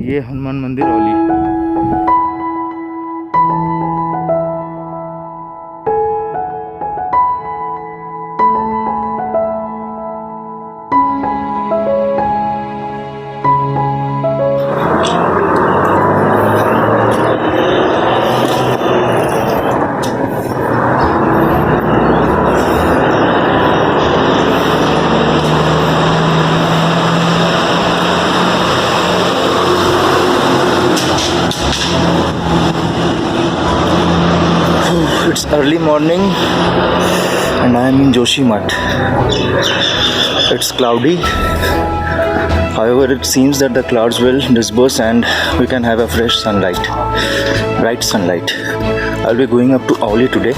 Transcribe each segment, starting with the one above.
ये हनुमान मंदिर Auli. It's early morning and I am in Joshimath. It's cloudy. However, it seems that the clouds will disperse and we can have a fresh sunlight, bright sunlight. I'll be going up to Auli today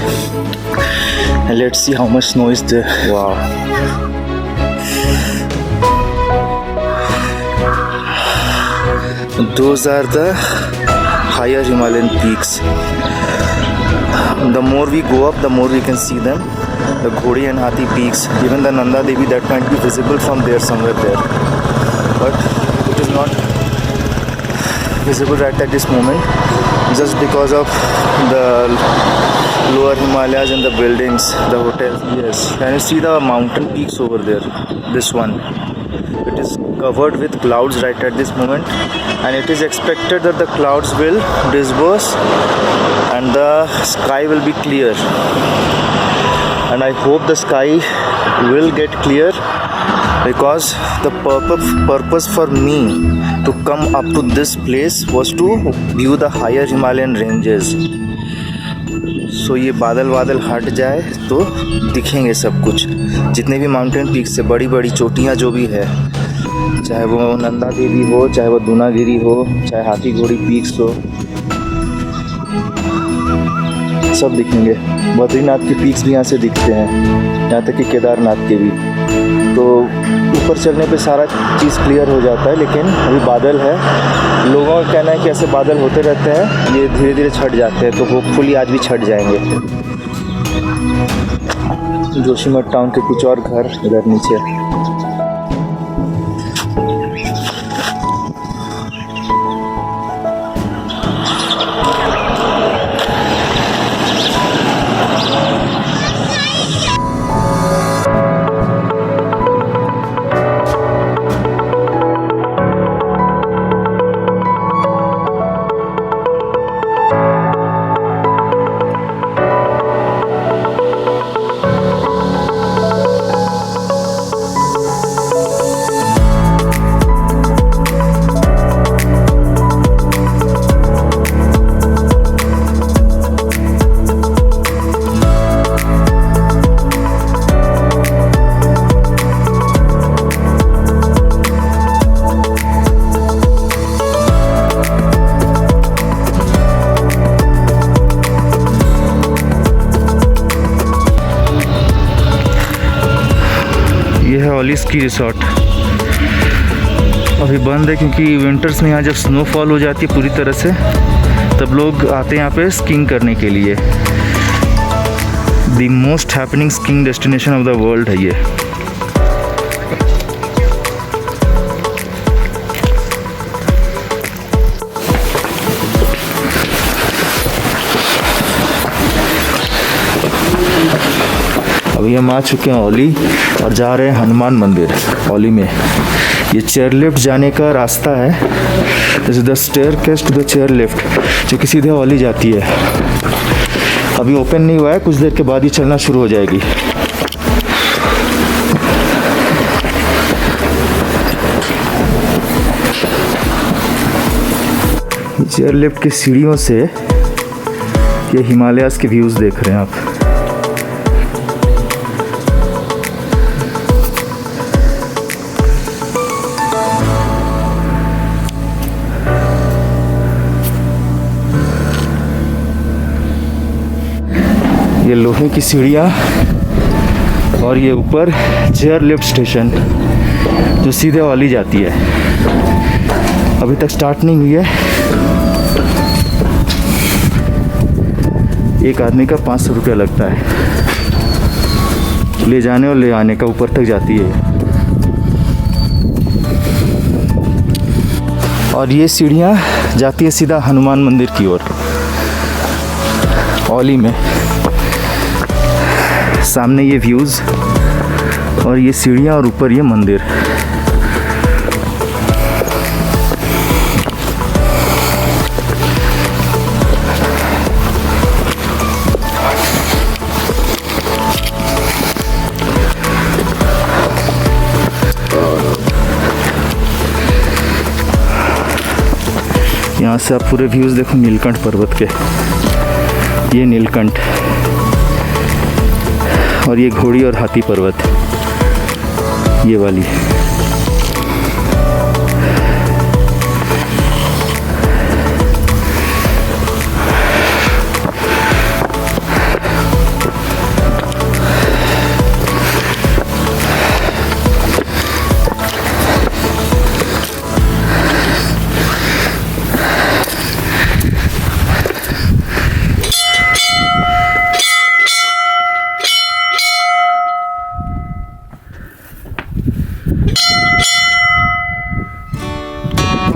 and let's see how much snow is there. Wow. Those are the higher Himalayan peaks. The more we go up, the more we can see them. The Ghodi and Hathi peaks, even the Nanda Devi, that might be visible from there, somewhere there. But it is not visible right at this moment, just because of the lower Himalayas and the buildings, the hotels. Yes, can you see the mountain peaks over there? This one. It is covered with clouds right at this moment, and it is expected that the clouds will disperse and the sky will be clear. And I hope the sky will get clear, because the purpose for me to come up to this place was to view the higher Himalayan ranges. So ये बादल हट जाए तो दिखेंगे सब कुछ, जितने भी माउंटेन पीक्स से बड़ी बड़ी चोटियाँ जो भी है, चाहे वो नंदा देवी हो, चाहे वो दूनागिरी हो, चाहे हाथी घोड़ी पीक्स हो, सब दिखेंगे। बद्रीनाथ के पीक्स भी यहाँ से दिखते हैं, यहाँ तक कि केदारनाथ के भी। तो ऊपर चलने पे सारा चीज़ क्लियर हो जाता है, लेकिन अभी बादल है। लोगों का कहना है कि ऐसे बादल होते रहते हैं, ये धीरे धीरे छट जाते हैं, तो होपफुली आज भी छट जाएंगे। जोशीमठ टाउन के कुछ और घर इधर नीचे। औली स्की रिसोर्ट अभी बंद है, क्योंकि विंटर्स में यहाँ जब स्नोफॉल हो जाती है पूरी तरह से, तब लोग आते हैं यहाँ पे स्कीइंग करने के लिए। The most happening skiing destination of the world है ये। अभी हम आ चुके हैं औली और जा रहे हैं हनुमान मंदिर औली में। ये चेयर लिफ्ट जाने का रास्ता है, this is the staircase to the chair lift, जो कि सीधे औली जाती है। अभी ओपन नहीं हुआ है, कुछ देर के बाद ही चलना शुरू हो जाएगी। चेयर लिफ्ट की सीढ़ियों से ये हिमालयाज़ के व्यूज़ देख रहे हैं आप। ये लोहे की सीढ़ियाँ और ये ऊपर चेयर लिफ्ट स्टेशन जो सीधे औली जाती है। अभी तक स्टार्ट नहीं हुई है। एक आदमी का 500 रुपया लगता है, ले जाने और ले आने का, ऊपर तक जाती है। और ये सीढ़ियाँ जाती है सीधा हनुमान मंदिर की ओर, औली में। सामने ये व्यूज़ और ये सीढ़ियाँ और ऊपर ये मंदिर। यहाँ से आप पूरे व्यूज़ देखो नीलकंठ पर्वत के। ये नीलकंठ और ये घोड़ी और हाथी पर्वत, ये वाली।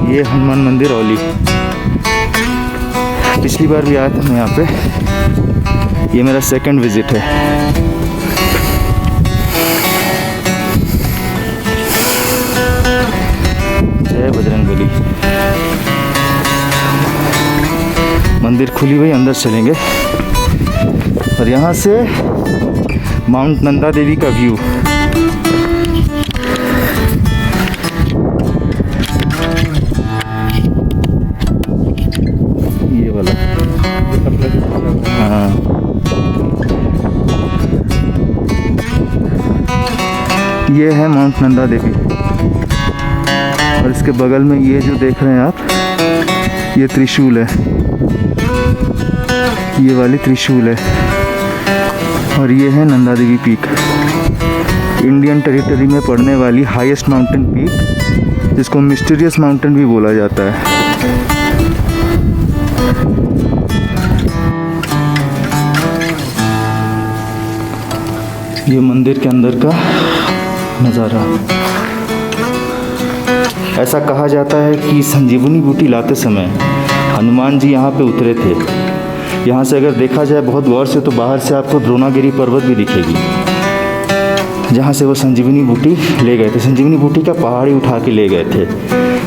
ये हनुमान मंदिर औली। पिछली बार भी आया था मैं यहाँ पे, ये मेरा सेकंड विजिट है। जय बजरंगबली। मंदिर खुली हुई, अंदर चलेंगे और यहाँ से माउंट नंदा देवी का व्यू। ये वाला, हाँ, ये है माउंट नंदा देवी और इसके बगल में ये जो देख रहे हैं आप, ये त्रिशूल है, ये वाली त्रिशूल है। और ये है Nanda Devi peak, Indian territory में पड़ने वाली हाईएस्ट माउंटेन पीक, जिसको मिस्टीरियस माउंटेन भी बोला जाता है। ये मंदिर के अंदर का नज़ारा। ऐसा कहा जाता है कि संजीवनी बूटी लाते समय हनुमान जी यहाँ पे उतरे थे। यहाँ से अगर देखा जाए बहुत गौर से तो बाहर से आपको द्रोणागिरी पर्वत भी दिखेगी, जहाँ से वो संजीवनी बूटी ले गए थे। संजीवनी बूटी का पहाड़ी उठा के ले गए थे।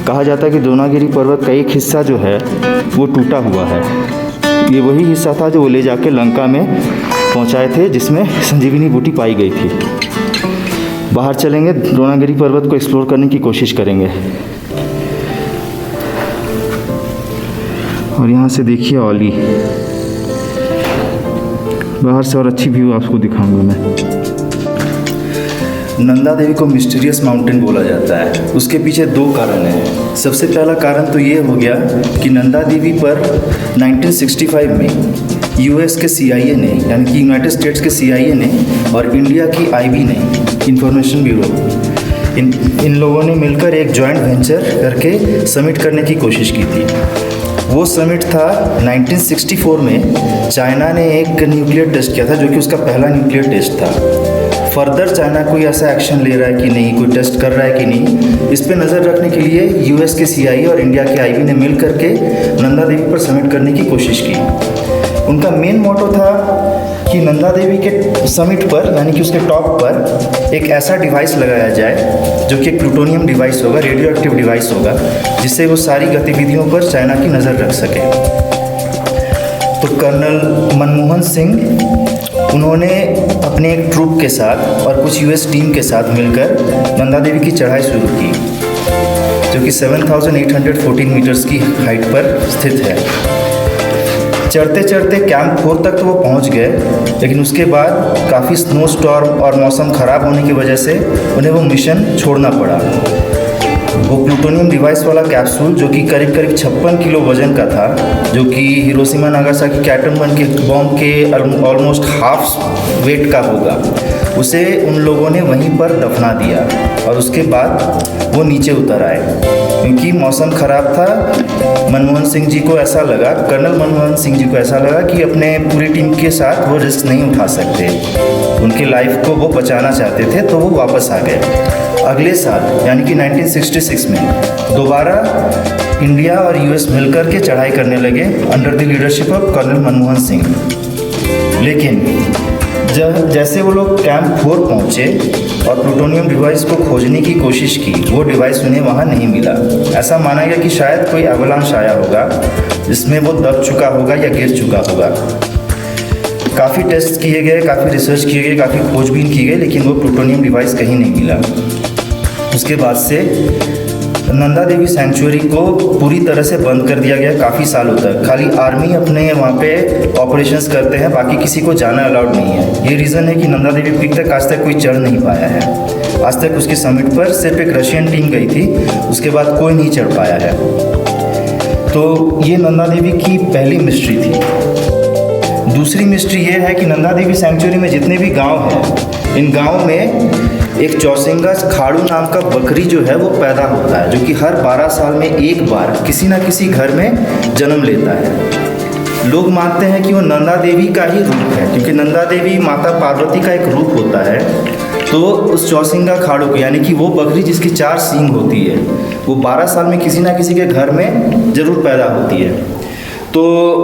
कहा जाता है कि द्रोणागिरी पर्वत का एक हिस्सा जो है वो टूटा हुआ है। ये वही हिस्सा था जो वो ले जाके लंका में पहुँचाए थे, जिसमें संजीवनी बूटी पाई गई थी। बाहर चलेंगे, द्रोणागिरी पर्वत को एक्सप्लोर करने की कोशिश करेंगे। और यहाँ से देखिए औली, बाहर से और अच्छी व्यू आपको दिखाऊंगा मैं। नंदा देवी को मिस्टीरियस माउंटेन बोला जाता है। उसके पीछे दो कारण हैं। सबसे पहला कारण तो ये हो गया कि नंदा देवी पर 1965 में यूएस के CIA ने, यानी कि यूनाइटेड स्टेट्स के CIA ने और इंडिया की IB ने, इंफॉर्मेशन ब्यूरो, इन लोगों ने मिलकर एक जॉइंट वेंचर करके समिट करने की कोशिश की थी। वो समिट था 1964 में। चाइना ने एक न्यूक्लियर टेस्ट किया था, जो कि उसका पहला न्यूक्लियर टेस्ट था। फर्दर चाइना कोई ऐसा एक्शन ले रहा है कि नहीं, कोई टेस्ट कर रहा है कि नहीं, इस पे नज़र रखने के लिए यूएस के CIA और इंडिया के IB ने मिल करके नंदा देवी पर समिट करने की कोशिश की। उनका मेन मोटो था कि नंदा देवी के समिट पर, यानी कि उसके टॉप पर एक ऐसा डिवाइस लगाया जाए जो कि एक प्लूटोनियम डिवाइस होगा, रेडियो एक्टिव डिवाइस होगा, जिससे वो सारी गतिविधियों पर चाइना की नज़र रख सके। तो कर्नल मनमोहन सिंह, उन्होंने अपने एक ट्रूप के साथ और कुछ US टीम के साथ मिलकर नंदा देवी की चढ़ाई शुरू की, जो कि 7,814 मीटर्स की हाइट पर स्थित है। चढ़ते चढ़ते कैंप 4 तक तो वो पहुंच गए, लेकिन उसके बाद काफ़ी स्नो स्टॉर्म और मौसम ख़राब होने की वजह से उन्हें वो मिशन छोड़ना पड़ा। वो प्लूटोनियम डिवाइस वाला कैप्सूल, जो कि करीब करीब 56 किलो वजन का था, जो कि हिरोशिमा नागासाकी के एटम बम के ऑलमोस्ट हाफ वेट का होगा, उसे उन लोगों ने वहीं पर दफना दिया और उसके बाद वो नीचे उतर आए। क्योंकि मौसम ख़राब था, मनमोहन सिंह जी को ऐसा लगा, कर्नल मनमोहन सिंह जी को ऐसा लगा कि अपने पूरी टीम के साथ वो रिस्क नहीं उठा सकते, उनकी लाइफ को वो बचाना चाहते थे, तो वो वापस आ गए। अगले साल यानी कि 1966 में दोबारा इंडिया और यूएस मिलकर के चढ़ाई करने लगे under the leadership of colonel Manmohan Singh. लेकिन जब जैसे वो लोग कैंप 4 पहुँचे और प्लूटोनियम डिवाइस को खोजने की कोशिश की, वो डिवाइस उन्हें वहाँ नहीं मिला। ऐसा माना गया कि शायद कोई एवलांच आया होगा जिसमें वो दब चुका होगा या गिर चुका होगा। काफ़ी टेस्ट किए गए, काफ़ी रिसर्च किए गए, काफ़ी खोजबीन की गई, लेकिन वो प्लूटोनियम डिवाइस कहीं नहीं मिला। उसके बाद से नंदा देवी सेंचुरी को पूरी तरह से बंद कर दिया गया काफ़ी सालों तक। खाली आर्मी अपने वहाँ पे ऑपरेशंस करते हैं, बाकी किसी को जाना अलाउड नहीं है। ये रीज़न है कि नंदा देवी पीक तक आज तक कोई चढ़ नहीं पाया है। आज तक उसके समिट पर सिर्फ एक रशियन टीम गई थी, उसके बाद कोई नहीं चढ़ पाया है। तो ये नंदा देवी की पहली मिस्ट्री थी। दूसरी मिस्ट्री ये है कि नंदा देवी सेंचुरी में जितने भी गांव हैं, इन गांव में एक चौसिंगा खाड़ू नाम का बकरी जो है वो पैदा होता है, जो कि हर 12 साल में एक बार किसी न किसी घर में जन्म लेता है। लोग मानते हैं कि वो नंदा देवी का ही रूप है, क्योंकि नंदा देवी माता पार्वती का एक रूप होता है। तो उस चौसिंगा खाड़ू को, यानी कि वो बकरी जिसकी 4 सींग होती है, वो 12 साल में किसी न किसी के घर में ज़रूर पैदा होती है। तो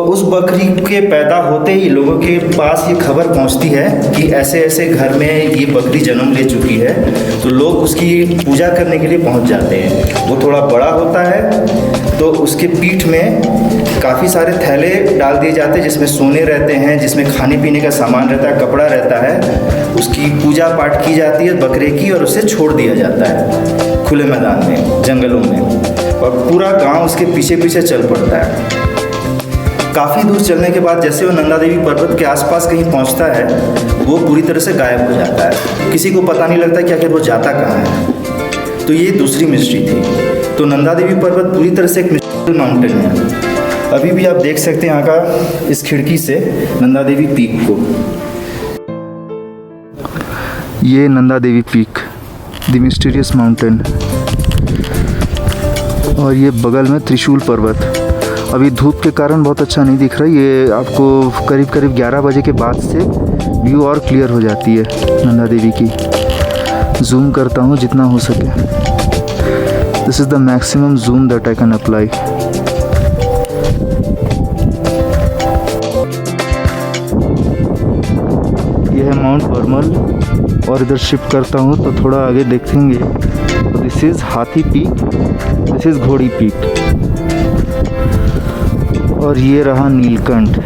उस बकरी के पैदा होते ही लोगों के पास ये खबर पहुंचती है कि ऐसे ऐसे घर में ये बकरी जन्म ले चुकी है। तो लोग उसकी पूजा करने के लिए पहुंच जाते हैं। वो थोड़ा बड़ा होता है तो उसके पीठ में काफ़ी सारे थैले डाल दिए जाते हैं, जिसमें सोने रहते हैं, जिसमें खाने पीने का सामान रहता है, कपड़ा रहता है। उसकी पूजा पाठ की जाती है बकरे की, और उसे छोड़ दिया जाता है खुले मैदान में, जंगलों में, और पूरा गाँव उसके पीछे पीछे चल पड़ता है। काफ़ी दूर चलने के बाद जैसे वो नंदा देवी पर्वत के आसपास कहीं पहुंचता है, वो पूरी तरह से गायब हो जाता है। किसी को पता नहीं लगता कि आखिर वो जाता कहाँ है। तो ये दूसरी मिस्ट्री थी। तो नंदा देवी पर्वत पूरी तरह से एक मिस्ट्रियल माउंटेन है। अभी भी आप देख सकते हैं यहाँ का इस खिड़की से नंदा देवी पीक को। ये Nanda Devi peak, the mysterious mountain, और ये बगल में त्रिशूल पर्वत। अभी धूप के कारण बहुत अच्छा नहीं दिख रहा है। ये आपको करीब करीब 11 बजे के बाद से व्यू और क्लियर हो जाती है नंदा देवी की। जूम करता हूँ जितना हो सके। This is the maximum zoom that I can apply. ये है माउंट बर्मल, और इधर शिफ्ट करता हूँ तो थोड़ा आगे देखेंगे तो दिस इज़ हाथी पीक, दिस इज़ घोड़ी पीक, और ये रहा नीलकंठ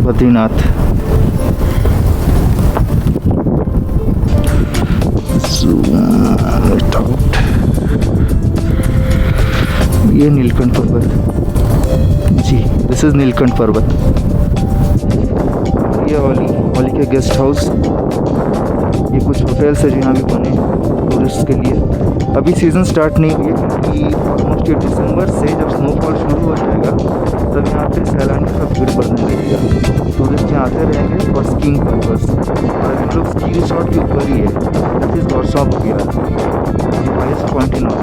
बद्रीनाथ। ये नीलकंठ पर्वत जी, दिस इज नीलकंठ पर्वत। ये ओली के गेस्ट हाउस, ये कुछ होटल्स है जो यहाँ भी बने टूरिस्ट के लिए। अभी सीज़न स्टार्ट नहीं हुई है, क्योंकि ऑलमोस्ट दिसंबर से जब स्नोफॉल शुरू हो जाएगा तब यहाँ पे सैलानियों का भीड़ बढ़ने लगेगा। टूरिस्ट यहाँ आते रहेंगे फॉर स्कीइंग पर्पस। और हम लोग स्की रिसॉर्ट के ऊपर ही है, दैट इज़ गौरसॉप हो गया, ये हाईएस्ट पॉइंट इन नॉर्थ।